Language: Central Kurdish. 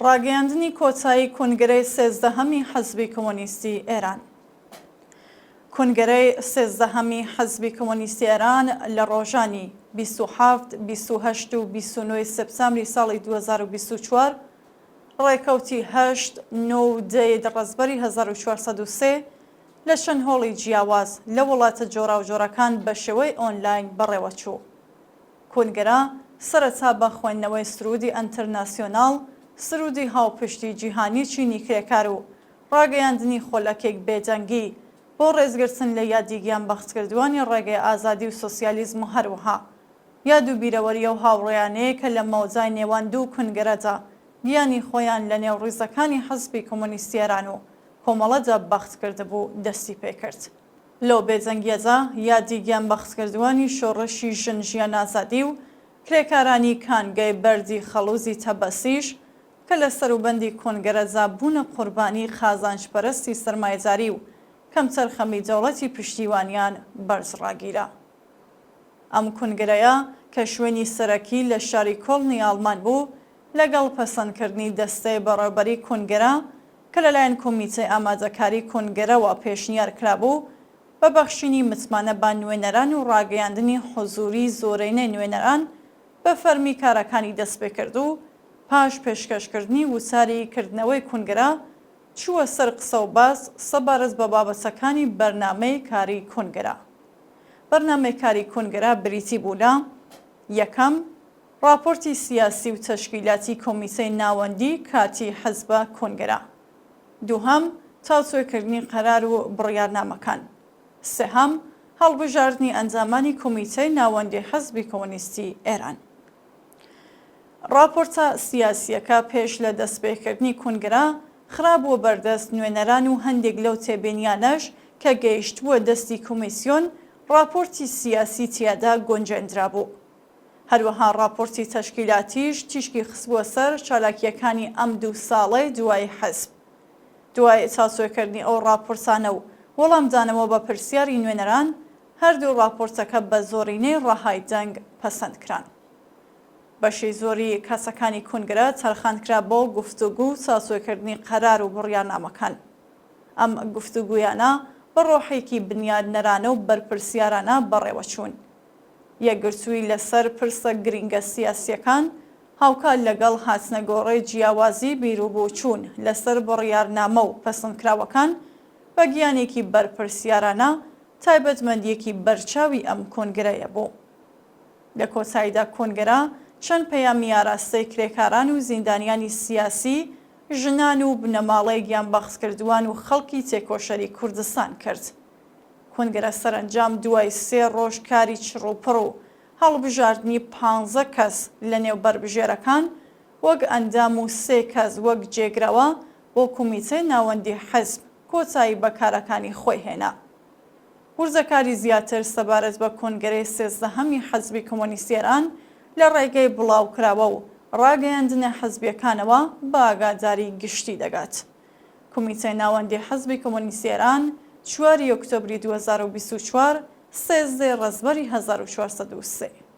ڕاگەیاندنی کۆتایی کنگرەی سێزدەهەمی حەزبی کۆمۆنیستی ئێران. کنگرەی سێزدەهەمی حەزبی کۆمۆنیستی ئێران لە ڕۆژانی 27، 28 و 29 سەپتەمبری ساڵی 2024 ڕێکەوتی 8، 9 و 10 ڕەزبەری 1403 لە چەند هۆڵی جیاواز لە وڵاتە جۆراوجۆرەکان بە شێوەی ئۆنلاین بەڕێوەچوو. کنگرە سەرەتا بە خوێندنەوەی سرودی ئەنتەرناسیۆناڵ، سرودی هاوپشتی جیهانی چینی کرێکار و ڕاگەیاندنی خۆلەکێک بێدەنگی بۆ ڕێزگرتن لە یادیگیان بەختکردوانی ڕێگەی ئازادی و سۆسیالیزم و هەروەها یاد و بیرەوەریە و هاوڕێیانەیە کە لە مەوزای نێوان دوو کنگرەدا گیانی خۆیان لە نێو ڕیزەکانی حەزبی کۆمۆنیستی ئێران و کۆمەڵەدا بەختکردبوو دەستی پێکرد. لەو بێجەنگیەدا یادیگیان بەختکردوانی شۆڕشی ژن ژیان ئازادی و کرێکارانی کانگەی بەردی خەڵوزی تەبەسیش کە لە سەروبەندی کنگرەدا بوونە قوربانی خازانجپەرستی سەرمایەداری و کەم تەرخەمی دەوڵەتی پشتیوانیان بەرزڕاگیرە. ئەم کنگرەیە کە شوێنی سەرەکی لە شاری کۆڵنی ئاڵمان بوو لەگەڵ پەسەندکردنی دەستەی بەڕێوەبەری کنگرە کە لەلایەن کۆمیتەی ئامادەکاری کنگرەوە پێشنیار کرابوو بە بەخشینی متمانە با نوێنەران و ڕاگەیاندنی حوزوری زۆرینەی نوێنەران بە فەرمی کارەکانی دەست پێکرد و پاش پێشکەشکردنی وساری کردنەوەی کنگرە چووە سەر قسە و باس سەبارەت بە بابەتەکانی بەرنامەی کاری کنگرە. بەرنامەی کاری کنگرە بریتی بوو لە: یەکەم، راپۆرتی سیاسی و تەشکیلاتی کۆمیتەی ناوەندی کاتی حەزبە کنگرە. دووهەم، تاوتوێکردنی قەرار و بڕیارنامەکان. سێهەم، هەڵبژاردننی ئەنجامانی کۆمیتەی ناوەندی حەزبی کۆمۆنیستی ئێران. راپۆرتە سیاسیەکە پێش لە دەستپێکردنی کنگرە خرابووە بەردەست نوێنەران و هەندێک لەو تێبینیانەش کە گەیشتووە دەستی کۆمیسیۆن راپۆرتی سیاسی تیادا گۆنجێنرا بوو. هەروەها راپۆرتی تەشکیلاتیش تیشکی خستبووە سەر چالاکیەکانی ئەم دوو ساڵەی دوای حەزب. دوای تاوتوێکردنی ئەو راپۆرتانە و وەڵامدانەوە بە پرسیاری نوێنەران، هەردوو راپۆرتەکە بە زۆرینەی ڕەهای دەنگ پەسەندکران. بەشی زۆری کەسەکانی کنگرە تەرخانکرا بۆ گفتوگو و تاوتوێکردنی قەرار و بڕیارنامەکان. ئەم گفتوگویانە بە ڕۆحێکی بنیادنەرانە و بەرپرسیارانە بەڕێوەچوون. یەکگرتووی لەسەر پرسە گرینگە سیاسیەکان هاوکات لەگەڵ هاتنەگۆڕەی جیاوازی بیرروبووچوون لەسەر بڕیارنامە و پەسەندکراوەکان بە گیانێکی بەرپرسیارانە تایبەتمەندیەکی بەرچاوی ئەم کنگرەیە بوو. لە کۆتاییدا کنگرە چەند پەیامی ئاراستەی کرێکاران و زیندانیانی سیاسی، ژنان و بنەماڵەی گیانبەختکردووان و خەڵکی تێکۆشەری کوردستان کرد. کنگرە سەرنجام دوای 3 ڕۆژ کاری چڕوپڕ و هەڵبژاردننی 15 کەس لە نێو بربژێرەکان وەک ئەندام و 3 کەس وەک جێگرەوە بۆ کۆمیتەی ناوەندی حەزب کۆتایی بە کارەکانی خۆی هێنا. وردەکاری زیاتر سەبارەت بە کنگرەی سێزدەهەمی حەزبی کۆمۆنیستی ئێران لە ڕێگەی بڵاوکراوە و ڕاگەیاندنە حەزبیەکانەوە بە ئاگاداری گشتی دەگات. کۆمیتەی ناوەندی حەزبی کۆمۆنیستی ئێران 4 ئۆکتۆبری 2024 13 ڕەزبەری 1403